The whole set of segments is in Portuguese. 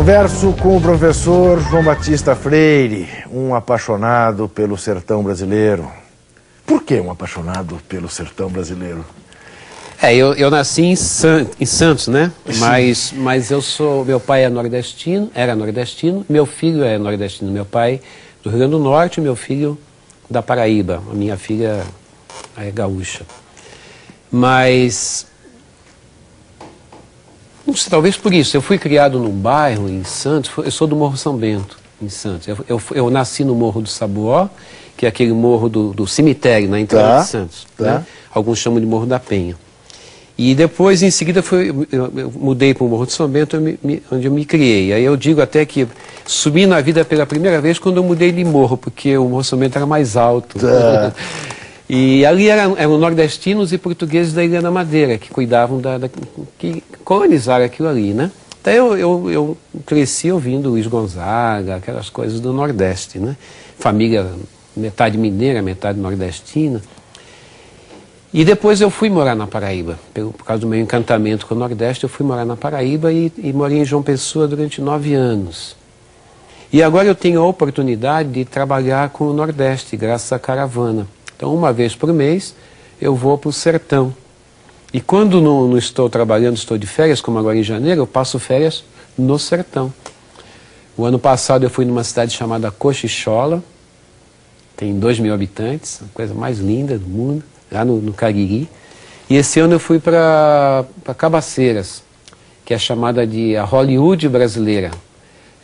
Converso com o professor João Batista Freire, um apaixonado pelo sertão brasileiro. Por que um apaixonado pelo sertão brasileiro? Eu nasci em Santos, né? Mas eu sou, meu pai era nordestino, meu filho é nordestino, meu pai do Rio Grande do Norte, meu filho da Paraíba, a minha filha é gaúcha. Mas, não sei, talvez por isso, eu fui criado num bairro em Santos, eu sou do Morro São Bento, em Santos. Eu nasci no Morro do Sabuó, que é aquele morro do cemitério, na entrada de Santos. Né? Alguns chamam de Morro da Penha. E depois, em seguida, eu mudei para o Morro de São Bento, onde eu me criei. Aí eu digo até que subi na vida pela primeira vez quando eu mudei de morro, porque o Morro de São Bento era mais alto. E ali eram nordestinos e portugueses da Ilha da Madeira, que cuidavam que colonizaram aquilo ali, né? Então eu cresci ouvindo Luiz Gonzaga, aquelas coisas do Nordeste, né? Família metade mineira, metade nordestina. E depois eu fui morar na Paraíba, por causa do meu encantamento com o Nordeste, eu fui morar na Paraíba e morei em João Pessoa durante 9 anos. E agora eu tenho a oportunidade de trabalhar com o Nordeste, graças à caravana. Então, uma vez por mês, eu vou para o sertão. E quando não estou trabalhando, estou de férias, como agora em janeiro, eu passo férias no sertão. O ano passado eu fui numa cidade chamada Cochichola, tem 2.000 habitantes, a coisa mais linda do mundo, lá no Cariri. E esse ano eu fui para Cabaceiras, que é chamada de a Hollywood brasileira.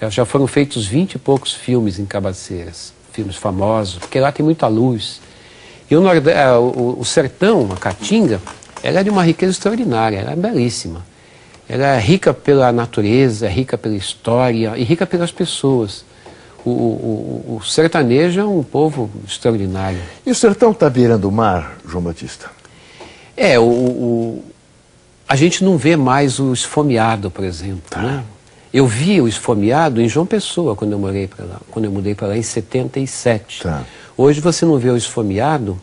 Já foram feitos 20 e poucos filmes em Cabaceiras, filmes famosos, porque lá tem muita luz. E o sertão, a Caatinga, ela é de uma riqueza extraordinária, ela é belíssima. Ela é rica pela natureza, é rica pela história e rica pelas pessoas. O sertanejo é um povo extraordinário. E o sertão está beirando o mar, João Batista? A gente não vê mais o esfomeado, por exemplo, né? Eu vi o esfomeado em João Pessoa, quando eu mudei para lá em 77. Hoje você não vê o esfomeado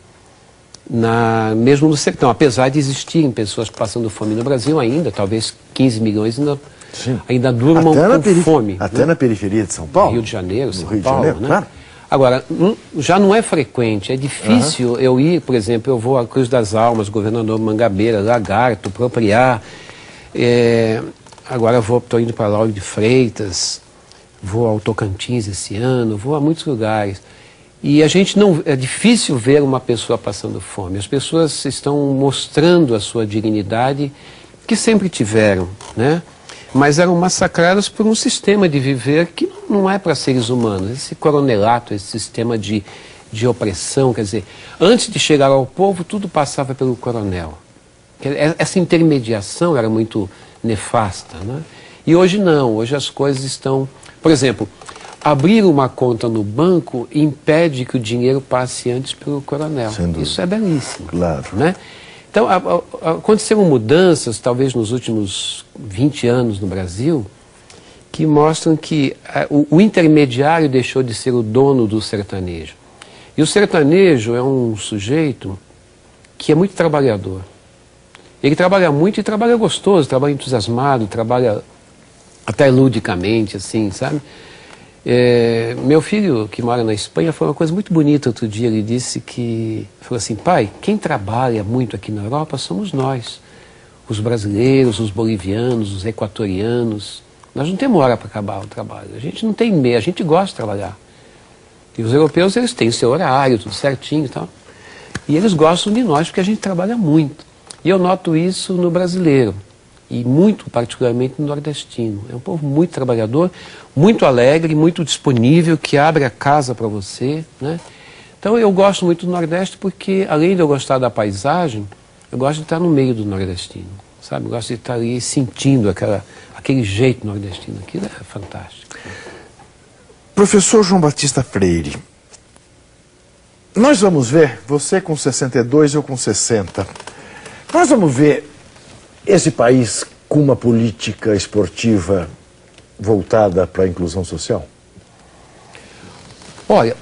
mesmo no sertão, apesar de existirem pessoas passando fome no Brasil ainda, talvez 15 milhões ainda durmam com fome. Até na periferia de São Paulo? Rio de Janeiro, São Paulo, né? Claro. Agora, já não é frequente, é difícil eu ir, por exemplo, eu vou a Cruz das Almas, Governador Mangabeira, Lagarto, Propriar, agora estou indo para Lauro de Freitas, vou ao Tocantins esse ano, vou a muitos lugares. E é difícil ver uma pessoa passando fome. As pessoas estão mostrando a sua dignidade, que sempre tiveram, né? Mas eram massacradas por um sistema de viver que não é para seres humanos. Esse coronelato, esse sistema de opressão, quer dizer, antes de chegar ao povo, tudo passava pelo coronel. Essa intermediação era muito nefasta, né? E hoje não, hoje as coisas estão... Por exemplo, abrir uma conta no banco impede que o dinheiro passe antes pelo coronel. Isso é belíssimo. Claro. Né? Então, aconteceram mudanças, talvez nos últimos 20 anos no Brasil, que mostram que o intermediário deixou de ser o dono do sertanejo. E o sertanejo é um sujeito que é muito trabalhador. Ele trabalha muito e trabalha gostoso, trabalha entusiasmado, trabalha até ludicamente, assim, sabe? Meu filho, que mora na Espanha, foi uma coisa muito bonita outro dia. Ele disse falou assim: pai, quem trabalha muito aqui na Europa somos nós, os brasileiros, os bolivianos, os equatorianos. Nós não temos hora para acabar o trabalho, a gente não tem meia, a gente gosta de trabalhar. E os europeus, eles têm seu horário, tudo certinho e tal. E eles gostam de nós porque a gente trabalha muito. E eu noto isso no brasileiro. E muito, particularmente, no nordestino. É um povo muito trabalhador, muito alegre, muito disponível, que abre a casa para você, né? Então eu gosto muito do Nordeste porque, além de eu gostar da paisagem, eu gosto de estar no meio do nordestino, sabe? Eu gosto de estar ali sentindo aquele jeito nordestino. Aquilo é fantástico. Professor João Batista Freire, nós vamos ver, você com 62, eu com 60, nós vamos ver esse país com uma política esportiva voltada para a inclusão social? Olha,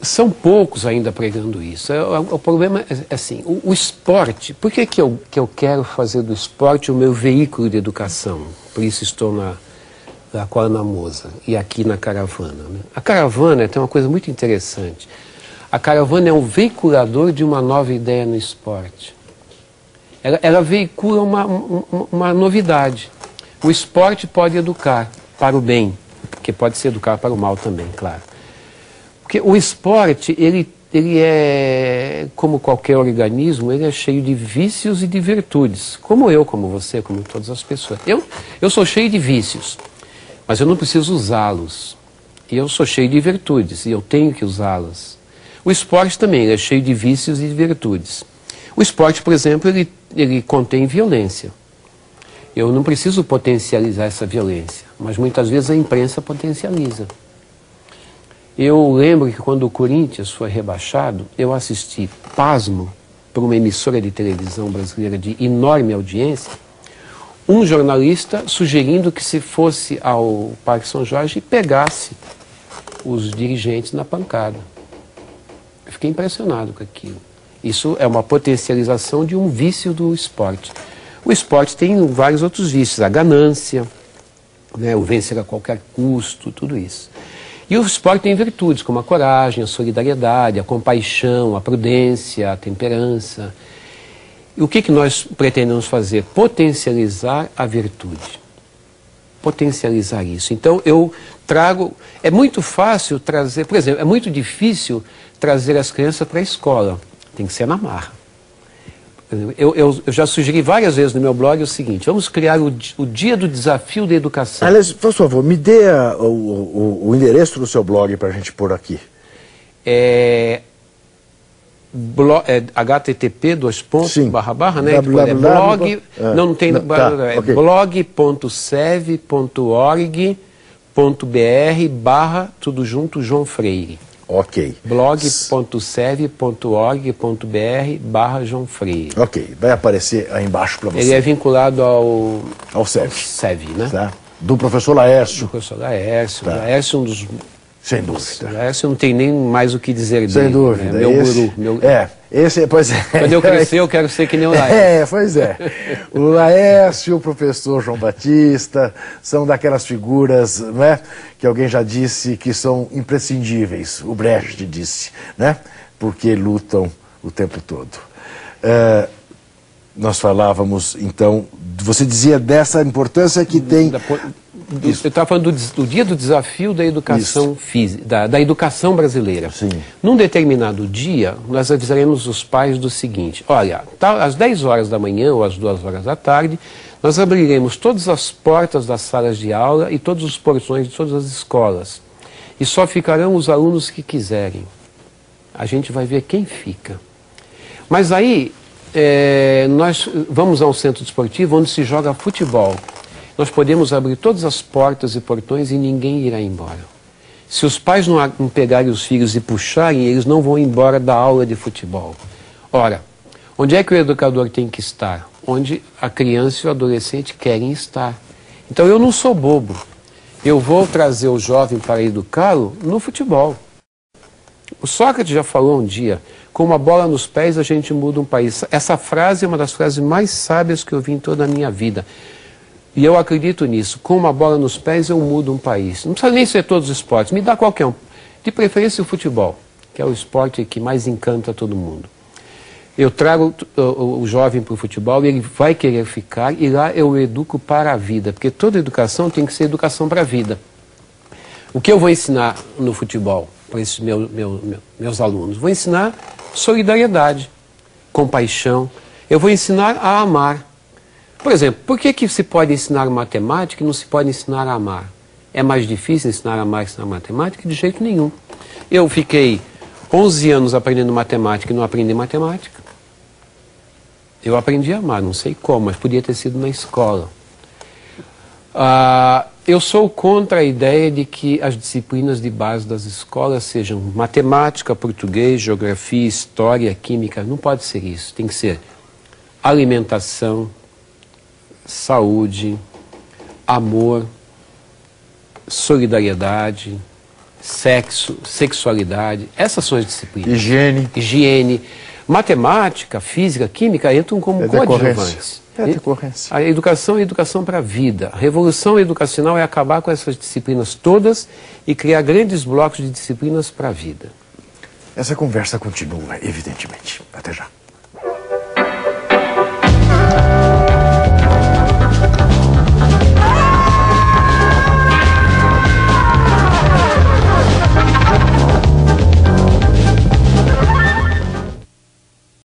são poucos ainda pregando isso. O problema é assim, o esporte, por que eu quero fazer do esporte o meu veículo de educação? Por isso estou da Kuala Moza e aqui na caravana, né? A caravana tem uma coisa muito interessante. A caravana é um veiculador de uma nova ideia no esporte. Ela veicula uma novidade. O esporte pode educar para o bem, porque pode ser educar para o mal também, claro. Porque o esporte, ele é, como qualquer organismo, ele é cheio de vícios e de virtudes. Como eu, como você, como todas as pessoas. Eu sou cheio de vícios, mas eu não preciso usá-los. E eu sou cheio de virtudes, e eu tenho que usá-las. O esporte também ele é cheio de vícios e de virtudes. O esporte, por exemplo, ele contém violência. Eu não preciso potencializar essa violência, mas muitas vezes a imprensa potencializa. Eu lembro que quando o Corinthians foi rebaixado, eu assisti, pasmo, por uma emissora de televisão brasileira de enorme audiência, um jornalista sugerindo que se fosse ao Parque São Jorge e pegasse os dirigentes na pancada. Eu fiquei impressionado com aquilo. Isso é uma potencialização de um vício do esporte. O esporte tem vários outros vícios, a ganância, né, o vencer a qualquer custo, tudo isso. E o esporte tem virtudes, como a coragem, a solidariedade, a compaixão, a prudência, a temperança. E o que nós pretendemos fazer? Potencializar a virtude. Potencializar isso. Então eu trago... É muito fácil trazer... Por exemplo, é muito difícil trazer as crianças para a escola. Tem que ser na marra. Eu já sugeri várias vezes no meu blog o seguinte: vamos criar o dia do desafio da educação. Aliás, por favor, me dê o endereço do seu blog para a gente pôr aqui. http://, né? Blog, não tem, blog.sev.org.br/ tudo junto, João Freire. Ok. blog.sev.org.br/ João Freire. Ok, vai aparecer aí embaixo para você. Ele é vinculado ao SEV, né? Tá? Do professor Laércio. Do professor Laércio. Tá. Laércio é um dos... Sem dúvida. Laércio não tem nem mais o que dizer dele. Sem dúvida. Né? Meu guru. Pois é. Quando eu crescer, eu quero ser que nem o Laércio. Pois é. O Laércio e o professor João Batista são daquelas figuras, né, que alguém já disse que são imprescindíveis. O Brecht disse, né? Porque lutam o tempo todo. Nós falávamos, então, você dizia dessa importância que tem... Eu estava falando do dia do desafio da educação física, da educação brasileira. Sim. Num determinado dia, nós avisaremos os pais do seguinte: olha, às 10 horas da manhã ou às 2 horas da tarde, nós abriremos todas as portas das salas de aula e todos os portões de todas as escolas. E só ficarão os alunos que quiserem. A gente vai ver quem fica. Mas aí, nós vamos a um centro desportivo onde se joga futebol. Nós podemos abrir todas as portas e portões e ninguém irá embora. Se os pais não pegarem os filhos e puxarem, eles não vão embora da aula de futebol. Ora, onde é que o educador tem que estar? Onde a criança e o adolescente querem estar. Então eu não sou bobo. Eu vou trazer o jovem para educá-lo no futebol. O Sócrates já falou um dia: com uma bola nos pés a gente muda um país. Essa frase é uma das frases mais sábias que eu vi em toda a minha vida. E eu acredito nisso. Com uma bola nos pés eu mudo um país. Não precisa nem ser todos os esportes, me dá qualquer um. De preferência o futebol, que é o esporte que mais encanta todo mundo. Eu trago o jovem para o futebol e ele vai querer ficar, e lá eu o educo para a vida, porque toda educação tem que ser educação para a vida. O que eu vou ensinar no futebol para esses meus alunos? Vou ensinar solidariedade, compaixão. Eu vou ensinar a amar. Por exemplo, por que se pode ensinar matemática e não se pode ensinar a amar? É mais difícil ensinar a amar que ensinar matemática? De jeito nenhum. Eu fiquei 11 anos aprendendo matemática e não aprendi matemática. Eu aprendi a amar, não sei como, mas podia ter sido na escola. Eu sou contra a ideia de que as disciplinas de base das escolas sejam matemática, português, geografia, história, química. Não pode ser isso. Tem que ser alimentação, saúde, amor, solidariedade, sexo, sexualidade. Essas são as disciplinas. Higiene. Higiene. Matemática, física, química entram como coadjuvantes. É decorrência. A educação é educação para a vida. A revolução educacional é acabar com essas disciplinas todas e criar grandes blocos de disciplinas para a vida. Essa conversa continua, evidentemente. Até já.